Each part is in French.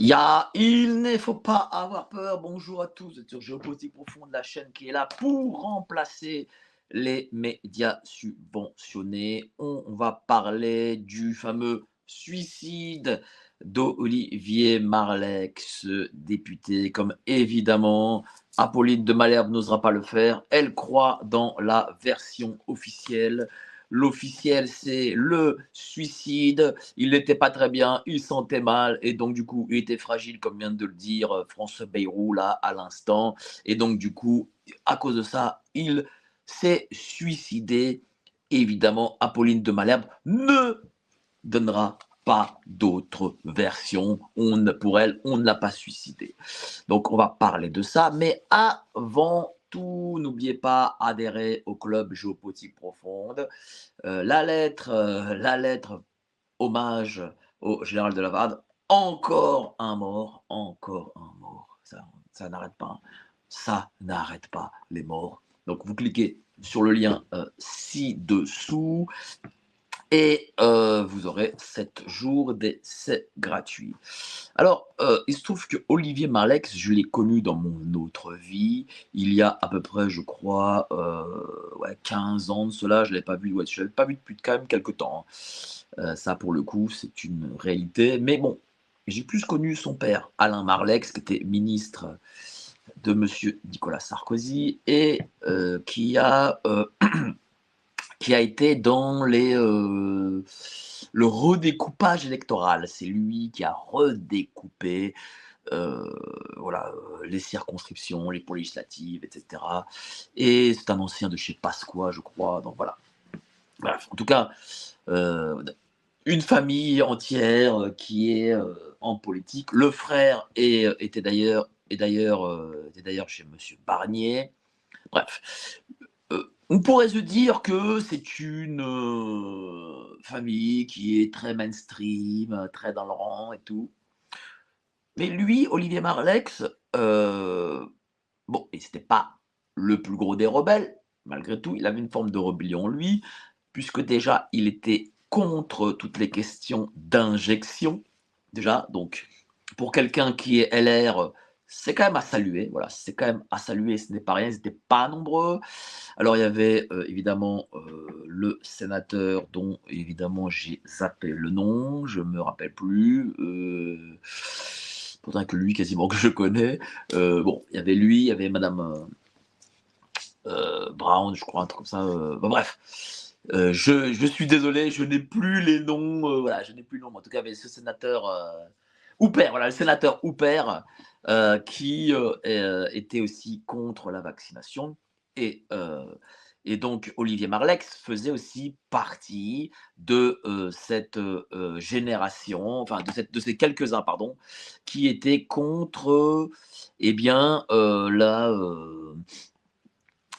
Il ne faut pas avoir peur. Bonjour à tous, vous êtes sur Géopolitique Profonde, la chaîne qui est là pour remplacer les médias subventionnés. On va parler du fameux suicide d'Olivier Marleix, ce député, comme évidemment Apolline de Malherbe n'osera pas le faire. Elle croit dans la version officielle. L'officiel, c'est le suicide. Il n'était pas très bien, il sentait mal et donc du coup, il était fragile, comme vient de le dire François Bayrou là à l'instant. Et donc du coup, à cause de ça, il s'est suicidé. Évidemment, Apolline de Malherbe ne donnera pas d'autre version. Pour elle, on ne l'a pas suicidé. Donc, on va parler de ça. Mais avant tout, n'oubliez pas, adhérer au club Géopolitique Profonde. La lettre hommage au général de Lavarde. Encore un mort, encore un mort. Ça n'arrête pas. Ça n'arrête pas les morts. Donc vous cliquez sur le lien ci-dessous et vous aurez 7 jours d'essai gratuit. Alors, il se trouve que Olivier Marleix, je l'ai connu dans mon autre vie, il y a à peu près, je crois, ouais, 15 ans de cela, je ne l'avais pas vu, ouais, je l'avais pas vu depuis quand même quelque temps, hein. Ça, pour le coup, c'est une réalité. Mais bon, j'ai plus connu son père, Alain Marleix, qui était ministre de Monsieur Nicolas Sarkozy et qui a été dans le redécoupage électoral. C'est lui qui a redécoupé voilà, les circonscriptions, les législatives, etc. Et c'est un ancien de chez Pasqua, je crois. Donc voilà. Bref, en tout cas, euh, une famille entière qui est en politique. Le frère était d'ailleurs chez Monsieur Barnier. Bref, on pourrait se dire que c'est une famille qui est très mainstream, très dans le rang et tout. Mais lui, Olivier Marleix, heu, bon, et c'était pas le plus gros des rebelles, malgré tout, il avait une forme de rébellion en lui, puisque déjà, il était contre toutes les questions d'injection, déjà, donc pour quelqu'un qui est LR, c'est quand même à saluer, voilà, c'est quand même à saluer, ce n'est pas rien, ils étaient pas nombreux. Alors il y avait, évidemment, le sénateur dont évidemment j'ai zappé le nom, je me rappelle plus, pourtant que lui quasiment que je connais. Bon, il y avait lui, il y avait madame, Brown, je crois, un truc comme ça, bah, bref. Je suis désolé, je n'ai plus les noms, voilà, je n'ai plus le nom. En tout cas, il y avait ce sénateur, Houpert, voilà, le sénateur Houpert, qui, était aussi contre la vaccination et heu et donc Olivier Marleix faisait aussi partie de, cette, génération, enfin de ces quelques-uns, pardon, qui étaient contre, eh bien,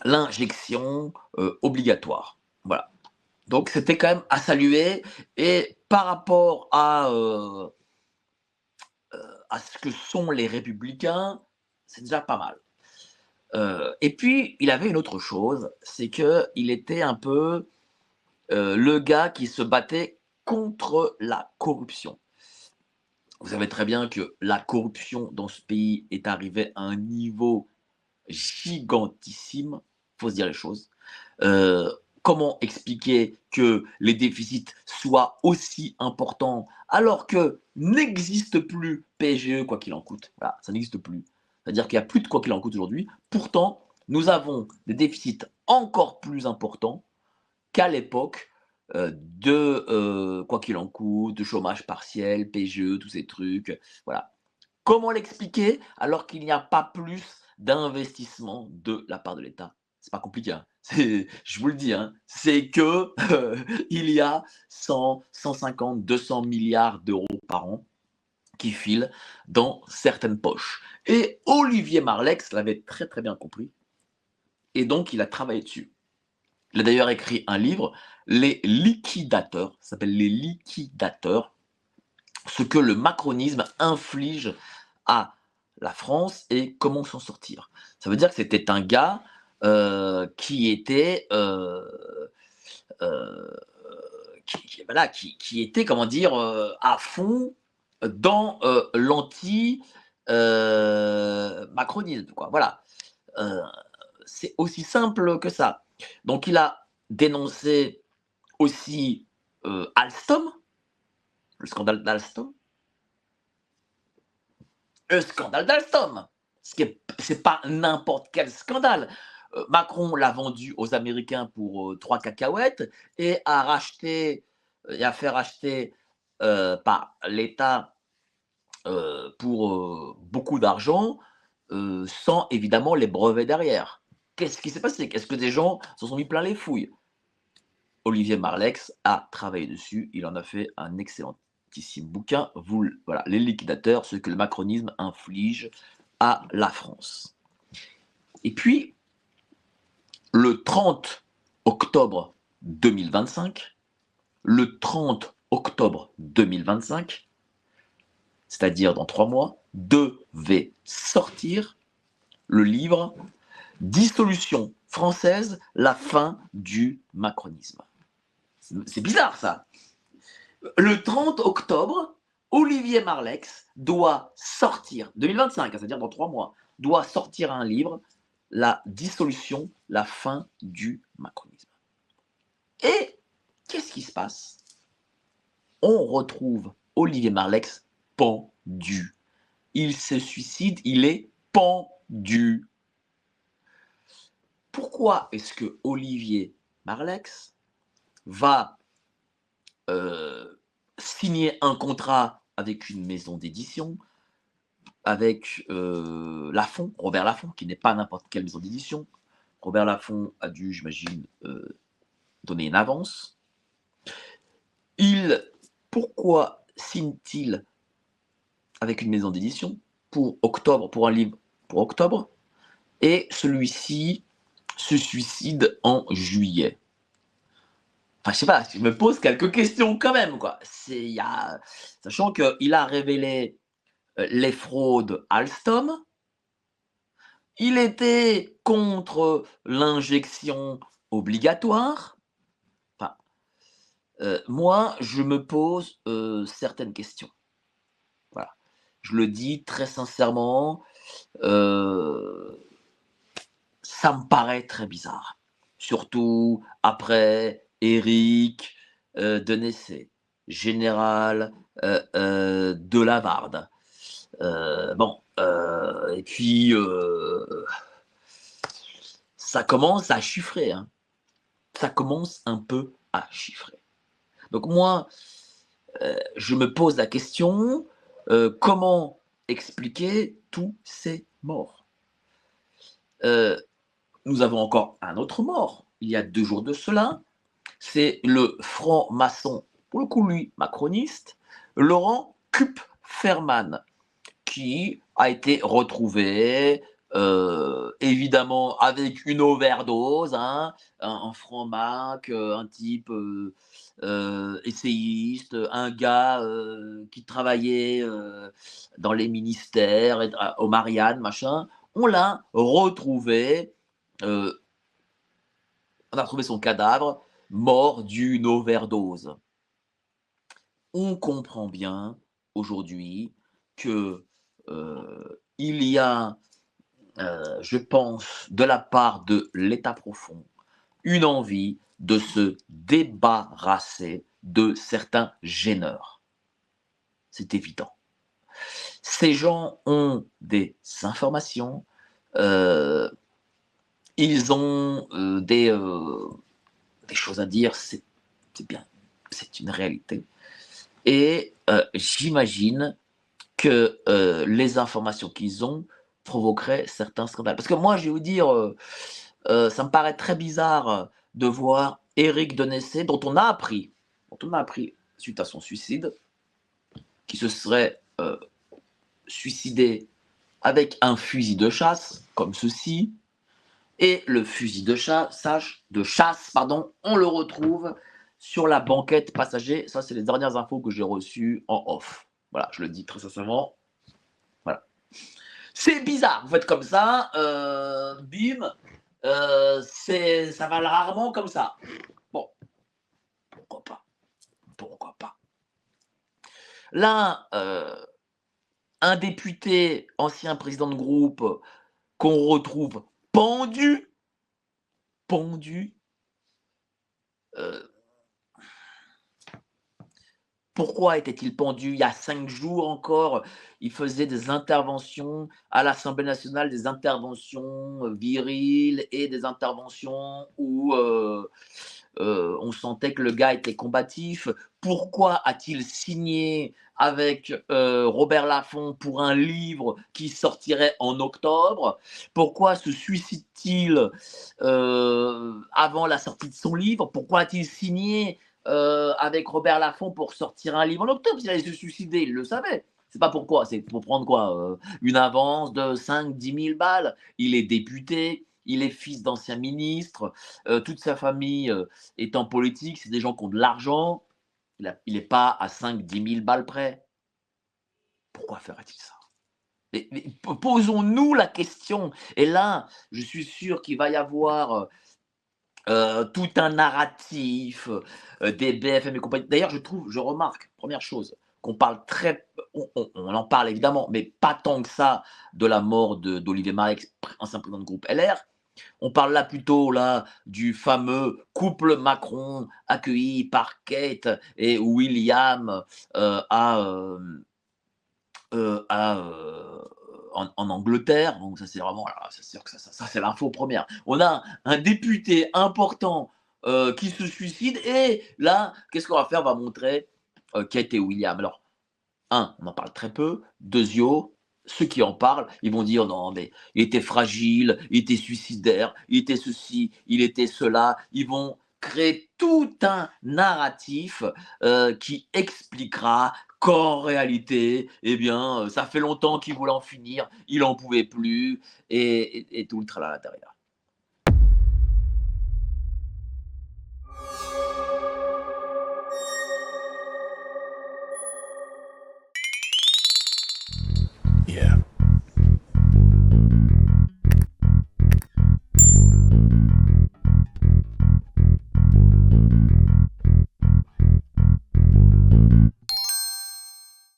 l'injection, obligatoire. Voilà. Donc c'était quand même à saluer et par rapport à ce que sont les républicains, c'est déjà pas mal. Et puis il avait une autre chose, c'est qu'il était un peu, le gars qui se battait contre la corruption. Vous savez très bien que la corruption dans ce pays est arrivée à un niveau gigantissime, faut se dire les choses. Comment expliquer que les déficits soient aussi importants alors que n'existe plus PGE quoi qu'il en coûte? Voilà, ça n'existe plus. C'est-à-dire qu'il n'y a plus de quoi qu'il en coûte aujourd'hui. Pourtant, nous avons des déficits encore plus importants qu'à l'époque quoi qu'il en coûte, de chômage partiel, PGE, tous ces trucs. Voilà. Comment l'expliquer alors qu'il n'y a pas plus d'investissement de la part de l'État? C'est pas compliqué, hein. Je vous le dis, hein, c'est que il y a 100, 150, 200 milliards d'euros par an qui filent dans certaines poches. Et Olivier Marleix l'avait très très bien compris et donc il a travaillé dessus. Il a d'ailleurs écrit un livre, Les liquidateurs, ça s'appelle Les liquidateurs, ce que le macronisme inflige à la France et comment s'en sortir. Ça veut dire que c'était un gars qui était voilà, qui était comment dire à fond dans l'anti-macronisme, quoi. Voilà. Euh, c'est aussi simple que ça. Donc il a dénoncé aussi Alstom, le scandale d'Alstom. Le scandale d'Alstom, c'est pas n'importe quel scandale. Macron l'a vendu aux Américains pour 3 cacahuètes et a fait racheter par l'État pour beaucoup d'argent, sans évidemment les brevets derrière. Qu'est-ce qui s'est passé? Qu'est-ce que des gens se sont mis plein les fouilles? Olivier Marleix a travaillé dessus, il en a fait un excellentissime bouquin, voilà, Les liquidateurs, ce que le macronisme inflige à la France. Et puis, le 30 octobre 2025, le 30 octobre 2025, c'est-à-dire dans 3 mois, devait sortir le livre Dissolution française, la fin du macronisme. C'est bizarre ça. Le 30 octobre, Olivier Marleix doit sortir, 2025, c'est-à-dire dans 3 mois, doit sortir un livre, La dissolution, la fin du macronisme. Et qu'est-ce qui se passe? On retrouve Olivier Marleix pendu. Il se suicide, il est pendu. Pourquoi est-ce que Olivier Marleix va signer un contrat avec une maison d'édition, avec Lafon, Robert Laffont, qui n'est pas n'importe quelle maison d'édition? Robert Laffont a dû, j'imagine, donner une avance. Pourquoi signe-t-il avec une maison d'édition pour octobre, pour un livre pour octobre, et celui-ci se suicide en juillet? Enfin, je sais pas, je me pose quelques questions quand même, quoi. Sachant qu'il a révélé les fraudes Alstom, il était contre l'injection obligatoire. Enfin, moi, je me pose certaines questions. Voilà. Je le dis très sincèrement, ça me paraît très bizarre. Surtout après Éric Denessé, général de Lavarde. Bon, et puis ça commence à chiffrer. Hein. Ça commence un peu à chiffrer. Donc moi, je me pose la question, comment expliquer tous ces morts? Nous avons encore un autre mort, il y a 2 jours de cela, c'est le franc-maçon, pour le coup lui, macroniste, Laurent Kupferman, qui a été retrouvé, évidemment avec une overdose, hein, un franc-mac, un type essayiste, un gars qui travaillait dans les ministères, au Marianne, machin. On l'a retrouvé, on a retrouvé son cadavre, mort d'une overdose. On comprend bien aujourd'hui que il y a, je pense, de la part de l'État profond, une envie de se débarrasser de certains gêneurs. C'est évident. Ces gens ont des informations, ils ont des choses à dire, c'est bien, c'est une réalité. Et j'imagine que les informations qu'ils ont provoqueraient certains scandales. Parce que moi, je vais vous dire, ça me paraît très bizarre de voir Éric Denessé, dont on a appris suite à son suicide, qui se serait suicidé avec un fusil de chasse, comme ceci, et le fusil de chasse, on le retrouve sur la banquette passager. Ça, c'est les dernières infos que j'ai reçues en off. Voilà, je le dis très sincèrement. Voilà. C'est bizarre, vous faites comme ça, bim, ça va rarement comme ça. Bon, pourquoi pas? Pourquoi pas? Là, un député, ancien président de groupe, qu'on retrouve pendu, pendu, heu Pourquoi était-il pendu? Il y a 5 jours encore, il faisait des interventions à l'Assemblée nationale, des interventions, viriles et des interventions où, on sentait que le gars était combatif. Pourquoi a-t-il signé avec, Robert Laffont pour un livre qui sortirait en octobre? Pourquoi se suicide-t-il, avant la sortie de son livre? Pourquoi a-t-il signé avec Robert Laffont pour sortir un livre en octobre? S'il allait se suicider, il le savait. C'est pas pourquoi, c'est pour prendre quoi, une avance de 5 10 000 balles. Il est député, il est fils d'ancien ministre, toute sa famille est en politique, c'est des gens qui ont de l'argent. Il n'est pas à 5 10 000 balles près. Pourquoi ferait-il ça? Mais posons-nous la question. Et là, je suis sûr qu'il va y avoir tout un narratif, des BFM et compagnie. D'ailleurs, je remarque, première chose, qu'on parle très on en parle évidemment, mais pas tant que ça de la mort d'Olivier Marleix, ancien président de groupe LR. On parle là plutôt là du fameux couple Macron accueilli par Kate et William, à, en Angleterre. Donc ça c'est vraiment, voilà, c'est sûr que ça c'est l'info première. On a un député important qui se suicide et là, qu'est-ce qu'on va faire? On va montrer Kate et William. Alors, un, on en parle très peu. Deuxio, ceux qui en parlent, ils vont dire non, mais il était fragile, il était suicidaire, il était ceci, il était cela. Ils vont créer tout un narratif qui expliquera qu'en réalité, eh bien, ça fait longtemps qu'il voulait en finir, il en pouvait plus, et tout le tralala derrière. Yeah.